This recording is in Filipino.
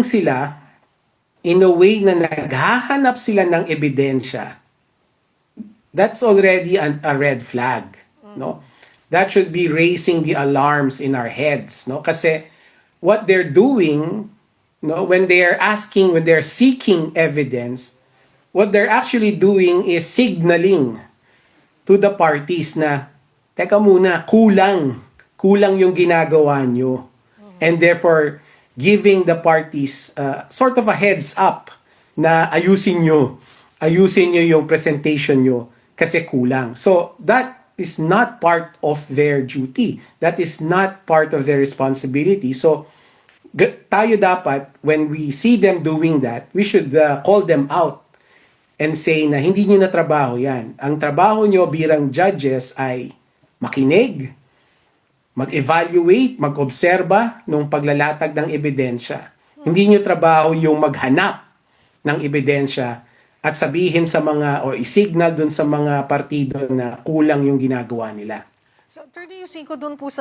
lang sila in a way na naghahanap sila ng ebidensya, that's already a red flag, no? That should be raising the alarms in our heads, no? Kasi what they're doing, no, when they're seeking evidence, what they're actually doing is signaling to the parties na, teka muna, kulang yung ginagawa nyo. And therefore, giving the parties sort of a heads up na ayusin nyo yung presentation nyo kasi kulang. So that is not part of their duty. That is not part of their responsibility. So tayo dapat, when we see them doing that, we should call them out and say na hindi nyo na trabaho yan. Ang trabaho nyo bilang judges ay makinig, mag-evaluate, mag-obserba nung paglalatag ng ebidensya. Hindi nyo trabaho yung maghanap ng ebidensya at sabihin sa mga, o isignal dun sa mga partido na kulang yung ginagawa nila. So, Attorney Yusingco, dun po sa